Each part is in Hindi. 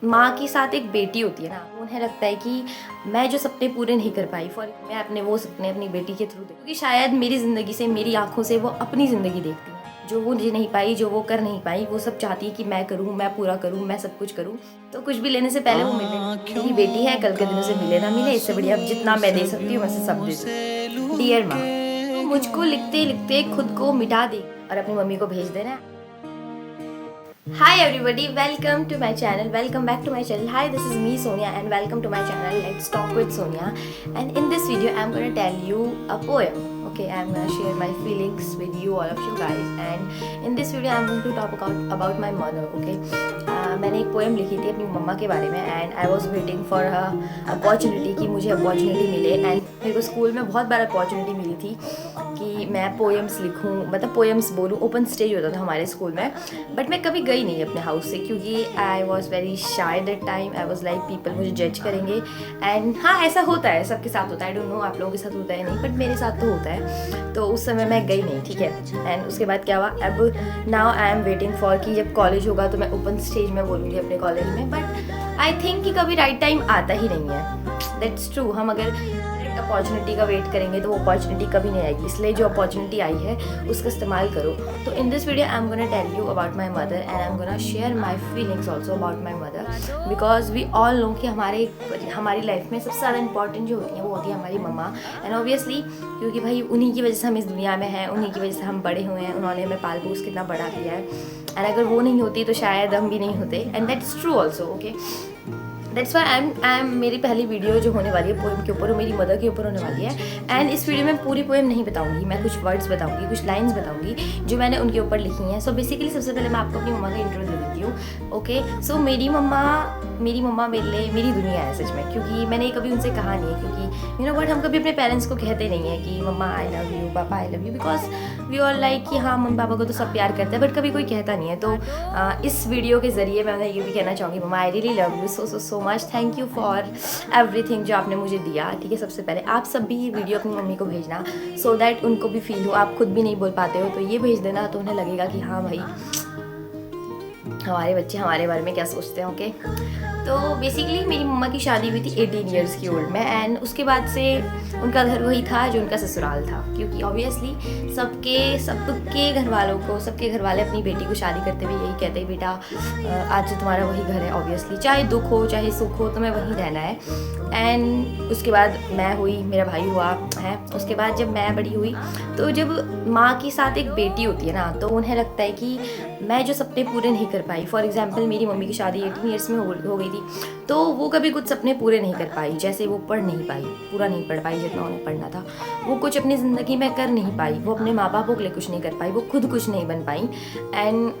माँ के साथ एक बेटी होती है ना, उन्हें लगता है कि मैं जो सपने पूरे नहीं कर पाई मैं अपने वो सपने अपनी बेटी के थ्रू क्योंकि शायद मेरी ज़िंदगी से मेरी आंखों से वो अपनी ज़िंदगी देखती है, जो वो जी नहीं पाई, जो वो कर नहीं पाई, वो सब चाहती है कि मैं करूँ, मैं पूरा करूँ, मैं सब कुछ करूँ। तो कुछ भी लेने से पहले वो मेरी बेटी है, कल के दिन उसे मिले ना मिले, इससे बढ़िया जितना मैं दे सकती हूँ वैसे सब दे दूँ। डियर माँ, तो मुझको लिखते लिखते खुद को मिटा दे और अपनी मम्मी को भेज देना। Hi everybody, welcome to my channel, welcome back to my channel. Hi, this is me Sonia and welcome to my channel Let's Talk with Sonia. And in this video I'm going to tell you a poem. Okay, I'm going to share my feelings with you, all of you guys. And in this video I'm going to talk about my mother. Okay, मैंने एक पोएम लिखी थी अपनी मम्मा के बारे में and I was waiting for opportunity कि मुझे अपॉर्चुनिटी मिले। एंड मेरे को स्कूल में बहुत बार अपॉर्चुनिटी मिली थी कि मैं पोएम्स लिखूं, मतलब पोएम्स बोलूं। ओपन स्टेज होता था हमारे स्कूल में, बट मैं कभी गई नहीं अपने हाउस से क्योंकि I was very shy that time. I was like people मुझे जज करेंगे। एंड हाँ, ऐसा होता है, सबके साथ होता है। आई डोंट नो आप लोगों के साथ होता है नहीं, बट मेरे साथ तो होता है। तो उस समय मैं गई नहीं, ठीक है। एंड उसके बाद क्या हुआ, अब now I am waiting for कि जब कॉलेज होगा तो मैं ओपन स्टेज में बोलूँगी अपने कॉलेज में। बट आई थिंक कि कभी राइट टाइम आता ही नहीं है। That's true. हम अगर अपॉर्चुनिटी का वेट करेंगे तो वो अपॉर्चुनिटी कभी नहीं आएगी। इसलिए जो अपॉर्चुनिटी आई है उसका इस्तेमाल करो। तो in this video I am gonna tell you about my mother and I am gonna share my feelings also about my mother, because we all know कि हमारी लाइफ में सबसे ज़्यादा इंपॉर्टेंट जो होती है वो होती है हमारी मम्मा। एंड ऑब्वियसली क्योंकि भाई उन्हीं की वजह से हम इस दुनिया में हैं, उन्हीं की वजह से हम बड़े हुए हैं, उन्होंने हमें पाल पोस कितना बड़ा किया है। एंड अगर वो नहीं होती तो शायद हम भी नहीं होते। And that is true also. Okay, that's why I am मेरी पहली वीडियो जो होने वाली है पोएम के ऊपर, वो मेरी मदर के ऊपर होने वाली है। एंड इस वीडियो में पूरी पोएम नहीं बताऊंगी, मैं कुछ वर्ड्स बताऊंगी, कुछ लाइंस बताऊंगी जो मैंने उनके ऊपर लिखी हैं। सो बेसिकली सबसे पहले मैं आपको अपनी मम्मा का इंट्रो दे देती हूँ। ओके, सो मेरी मम्मा मेरे लिए मेरी दुनिया है सच में, क्योंकि मैंने कभी उनसे कहा नहीं है। क्योंकि यू नो बट हम कभी अपने पेरेंट्स को कहते नहीं है कि मम्मा आई लव यू, पापा I love you, because we all like कि हाँ मम्मी पापा को तो सब प्यार करते हैं, बट कभी कोई कहता नहीं है। तो इस वीडियो के ज़रिए मैं उन्हें ये भी कहना चाहूँगी, mamma I really love you so much, thank you for everything जो आपने मुझे दिया। ठीक है, सबसे पहले आप सब भी ये वीडियो अपनी मम्मी को भेजना सो दैट उनको भी फील हो। आप खुद भी नहीं बोल पाते हो तो ये भेज देना, तो उन्हें लगेगा कि हाँ भाई हमारे बच्चे हमारे बारे में क्या सोचते हैं। ओके, तो बेसिकली मेरी मम्मा की शादी हुई थी 18 ईयर्स की ओल्ड में। एंड उसके बाद से उनका घर वही था जो उनका ससुराल था, क्योंकि ऑब्वियसली सबके घर वालों को, सबके घर वाले अपनी बेटी को शादी करते हुए यही कहते हैं, बेटा आज तुम्हारा वही घर है। ऑब्वियसली चाहे दुख हो चाहे सुख हो तुम्हें वहीं रहना है। एंड उसके बाद मैं हुई, मेरा भाई हुआ है। उसके बाद जब मैं बड़ी हुई तो जब माँ के साथ एक बेटी होती है ना, तो उन्हें लगता है कि मैं जो सपने पूरे नहीं कर पाई। फॉर एग्जाम्पल मेरी मम्मी की शादी 18 ईयर्स में हो गई थी, तो वो कभी कुछ सपने पूरे नहीं कर पाई। जैसे वो पढ़ नहीं पाई, पूरा नहीं पढ़ पाई जितना उन्हें पढ़ना था। वो कुछ अपनी ज़िंदगी में कर नहीं पाई, वो अपने माँ बापों के लिए कुछ नहीं कर पाई, वो खुद कुछ नहीं बन पाई। एंड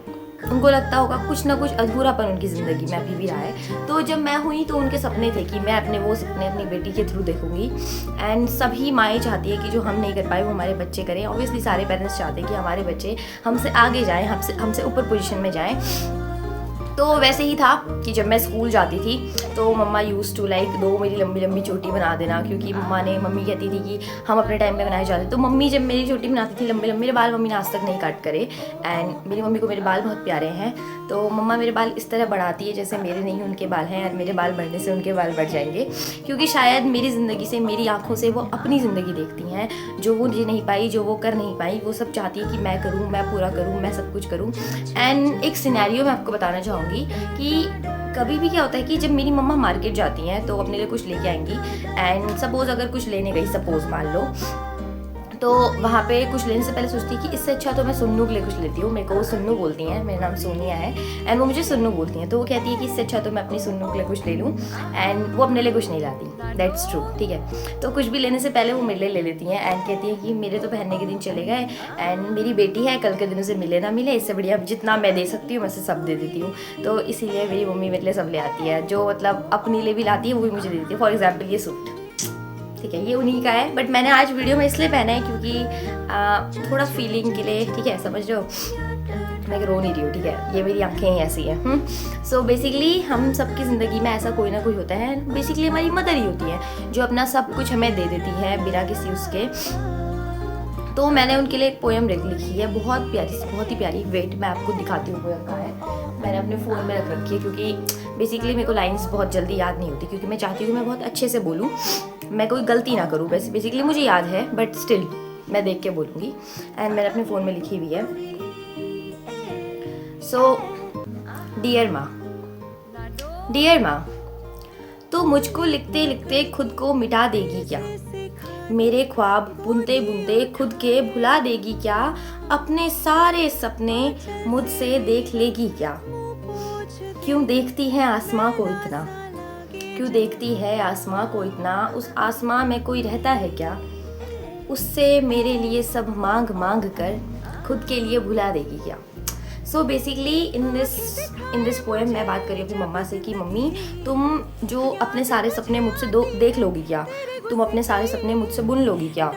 उनको लगता होगा कुछ ना कुछ अधूरापन उनकी ज़िंदगी में अभी भी रहा है। तो जब मैं हुई तो उनके सपने थे कि मैं अपने वो सपने अपनी बेटी के थ्रू देखूंगी। एंड सभी माएँ चाहती है कि जो हम नहीं कर पाए वो हमारे बच्चे करें। ऑब्वियसली सारे पेरेंट्स चाहते हैं कि हमारे बच्चे हमसे आगे जाएँ, हमसे ऊपर पोजीशन में जाएँ। तो वैसे ही था कि जब मैं स्कूल जाती थी तो मम्मा यूज़ टू लाइक दो मेरी लंबी लंबी चोटी बना देना, क्योंकि मम्मी कहती थी कि हम अपने टाइम में बनाए जाते। तो मम्मी जब मेरी चोटी बनाती थी लंबे लंबे, मेरे बाल मम्मी ने आज तक नहीं काट करे। एंड मेरी मम्मी को मेरे बाल बहुत प्यारे हैं, तो मम्मा मेरे बाल इस तरह बढ़ाती है जैसे मेरे नहीं उनके बाल हैं, और मेरे बाल बढ़ने से उनके बाल बढ़ जाएंगे। क्योंकि शायद मेरी ज़िंदगी से, मेरी आँखों से वो अपनी ज़िंदगी देखती हैं, जो वो जी नहीं पाई, जो वो कर नहीं पाई, वो सब चाहती है कि मैं करूँ, मैं पूरा करूँ, मैं सब कुछ करूँ। एंड एक सिनेरियो मैं आपको बताना चाहूँगी कि कभी भी क्या होता है कि जब मेरी मम्मा मार्केट जाती हैं तो अपने लिए कुछ लेके आएंगी। एंड सपोज़ अगर कुछ लेने गई, सपोज़ मान लो, तो वहाँ पे कुछ लेने से पहले सोचती है कि इससे अच्छा तो मैं सुन्नू के लिए कुछ लेती हूँ। मेरे को वो सुन्नू बोलती हैं, मेरा नाम सोनिया है एंड वो मुझे सुन्नू बोलती हैं। तो वो कहती है कि इससे अच्छा तो मैं अपनी सुन्नू के लिए कुछ ले लूँ, एंड वो अपने लिए कुछ नहीं लाती। दैट्स ट्रू, ठीक है। तो कुछ भी लेने से पहले वो मेरे लिए ले लेती हैं एंड कहती है कि मेरे तो पहनने के दिन चले गए, एंड मेरी बेटी है, कल के दिन उसे मिले ना मिले, इससे बढ़िया जितना मैं दे सकती हूँ मैं से सब दे देती हूँ। तो इसीलिए मेरी मम्मी मेरे लिए सब ले आती है, जो मतलब अपने लिए भी लाती है वो भी मुझे दे देती है। फॉर एग्जाम्पल ये सूट, ठीक है, ये उन्हीं का है, बट मैंने आज वीडियो में इसलिए पहना है क्योंकि थोड़ा फीलिंग के लिए, ठीक है, समझ लो मैं रो नहीं रही हूँ, ठीक है, ये मेरी आंखें ही ऐसी हैं। सो बेसिकली हम सबकी ज़िंदगी में ऐसा कोई ना कोई होता है। बेसिकली हमारी मदर ही होती है जो अपना सब कुछ हमें दे देती है बिना किसी उसके। तो मैंने उनके लिए एक पोएम लिखी है, बहुत प्यारी सी, बहुत ही प्यारी। वेट मैं आपको दिखाती हूँ पोएम कहाँ है। मैंने अपने फ़ोन में रख रखी है क्योंकि बेसिकली मेरे को लाइंस बहुत जल्दी याद नहीं होती, क्योंकि मैं चाहती हूँ कि मैं बहुत अच्छे से बोलूँ, मैं कोई गलती ना करूँ। वैसे बेसिकली मुझे याद है बट स्टिल मैं देख के बोलूँगी। एंड मैंने अपने फ़ोन में लिखी हुई है। सो डियर माँ, तो मुझको लिखते लिखते खुद को मिटा देगी क्या? मेरे ख्वाब बुनते बुनते खुद के भुला देगी क्या? अपने सारे सपने मुझसे देख लेगी क्या? क्यों देखती है आसमां को इतना? क्यों देखती है आसमां को इतना? उस आसमां में कोई रहता है क्या? उससे मेरे लिए सब मांग मांग कर खुद के लिए भुला देगी क्या? So basically in this poem मैं बात कर रही हूँ अपनी मम्मा से कि मम्मी, तुम जो अपने सारे सपने मुझसे देख लोगी क्या? तुम अपने सारे सपने मुझसे बुन लोगी क्या?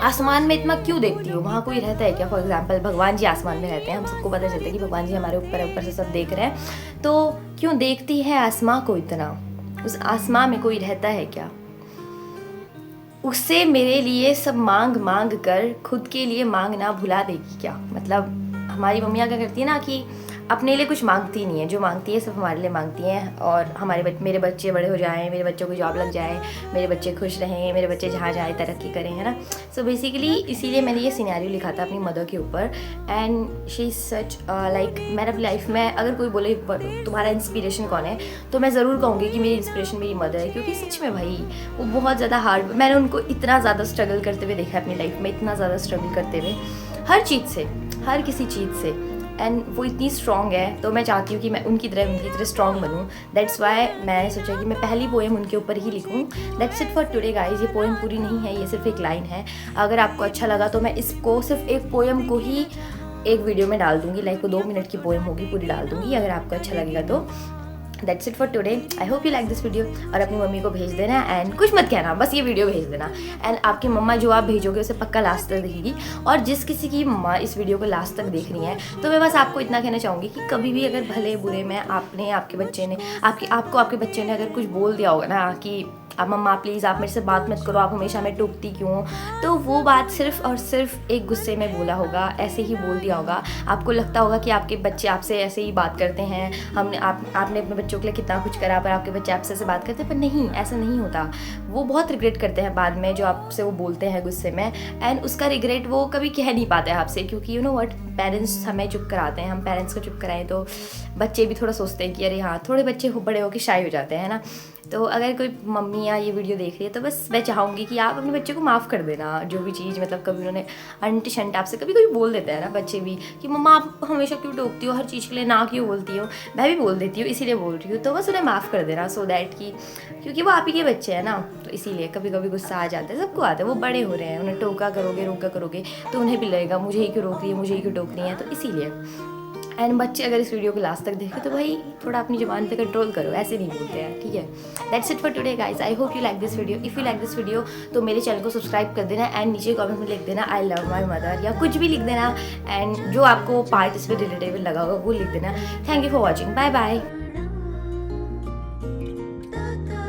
आसमान में इतना क्यों देखती हो? वहाँ कोई रहता है क्या? फॉर एग्जाम्पल भगवान जी आसमान में रहते हैं, हम सबको पता चलता है कि भगवान जी हमारे ऊपर से सब देख रहे हैं। तो क्यों देखती है आसमां को इतना? उस आसमां में कोई रहता है क्या? उससे मेरे लिए सब मांग मांग कर खुद के लिए मांगना भुला देगी क्या? मतलब हमारी मम्मियाँ क्या करती है ना कि अपने लिए कुछ मांगती नहीं है, जो मांगती है सिर्फ हमारे लिए मांगती हैं। और मेरे बच्चे बड़े हो जाएं, मेरे बच्चों को जॉब लग जाए, मेरे बच्चे खुश रहें, मेरे बच्चे जहाँ जाए तरक्की करें, है ना। सो बेसिकली इसीलिए मैंने ये सिनेरियो लिखा था अपनी मदर के ऊपर। And she is such like, मैंने अपनी लाइफ में अगर कोई बोले तुम्हारा इंस्पिरेशन कौन है, तो मैं ज़रूर कहूँगी कि मेरी इंस्पिरेशन मेरी मदर है। क्योंकि सच में भाई वो बहुत ज़्यादा हार्ड, मैंने उनको इतना ज़्यादा स्ट्रगल करते हुए देखा है अपनी लाइफ में, इतना ज़्यादा स्ट्रगल करते हुए हर चीज़ से, हर किसी चीज़ से। एंड वो इतनी स्ट्रॉन्ग है, तो मैं चाहती हूँ कि मैं उनकी तरह स्ट्रॉन्ग बनूँ। दैट्स वाई मैंने सोचा कि मैं पहली पोएम उनके ऊपर ही लिखूँ। That's it for today guys. ये पोएम पूरी नहीं है, ये सिर्फ एक लाइन है। अगर आपको अच्छा लगा तो मैं इसको सिर्फ एक पोएम को ही एक वीडियो में डाल दूँगी, लाइक वो 2 मिनट की पोएम होगी, पूरी डाल दूँगी अगर आपको अच्छा लगेगा तो। That's it for today. I hope you like this video. और अपनी मम्मी को भेज देना एंड कुछ मत कहना, बस ये वीडियो भेज देना। एंड आपकी मम्मा जो आप भेजोगे उसे पक्का लास्ट तक देखेगी। और जिस किसी की मम्मा इस वीडियो को लास्ट तक देख रही है, तो मैं बस आपको इतना कहना चाहूँगी कि कभी भी अगर भले बुरे में आपके बच्चे ने आपके बच्चे ने अगर कुछ बोल दिया होगा ना कि अब मम्मा प्लीज़ आप मेरे से बात मत करो, आप हमेशा हमें टोकती क्यों, तो वो बात सिर्फ और सिर्फ एक गुस्से में बोला होगा, ऐसे ही बोल दिया होगा। आपको लगता होगा कि आपके बच्चे आपसे ऐसे ही बात करते हैं, आपने अपने बच्चों के लिए कितना कुछ करा, पर आपके बच्चे आपसे ऐसे बात करते हैं। पर नहीं, ऐसा नहीं होता। वो बहुत रिग्रेट करते हैं बाद में, जो आपसे वो बोलते हैं गुस्से में। एंड उसका रिग्रेट वो कभी कह नहीं पाते हैं आपसे, क्योंकि यू नो व्हाट, पेरेंट्स हमें चुप कराते हैं, हम पेरेंट्स को चुप कराएं तो बच्चे भी थोड़ा सोचते हैं कि अरे हाँ, थोड़े बच्चे बड़े होकर शाय हो जाते हैं ना। तो अगर कोई मम्मी या ये वीडियो देख रही है तो बस मैं चाहूँगी कि आप अपने बच्चे को माफ़ कर देना। जो भी चीज़ मतलब कभी उन्होंने अंट शंट आपसे कभी कोई बोल देता है ना बच्चे भी कि मम्मा आप हमेशा क्यों टोकती हो, हर चीज़ के लिए ना क्यों बोलती हो, मैं भी बोल देती हूँ इसीलिए बोल रही हूँ। तो बस उन्हें माफ़ कर देना, सो दैट कि क्योंकि वो आप ही के बच्चे हैं ना, तो इसीलिए कभी कभी गुस्सा आ जाता है, सबको आता है। वो बड़े हो रहे हैं, उन्हें रोका करोगे तो उन्हें भी लगेगा मुझे ही क्यों रोक रही है, मुझे ही क्यों टोक रही है, तो इसीलिए। एंड बच्चे अगर इस वीडियो को लास्ट तक देखें तो भाई थोड़ा अपनी ज़ुबान पे कंट्रोल करो, ऐसे नहीं बोलते हैं, ठीक है। That's it for today guys. I hope you like this video. If you like this video तो मेरे चैनल को सब्सक्राइब कर देना एंड नीचे कमेंट में लिख देना आई लव माई मदर या कुछ भी लिख देना। एंड जो आपको पार्ट इस पर रिलेटेबल लगा होगा वो लिख देना। Thank you for watching, bye bye.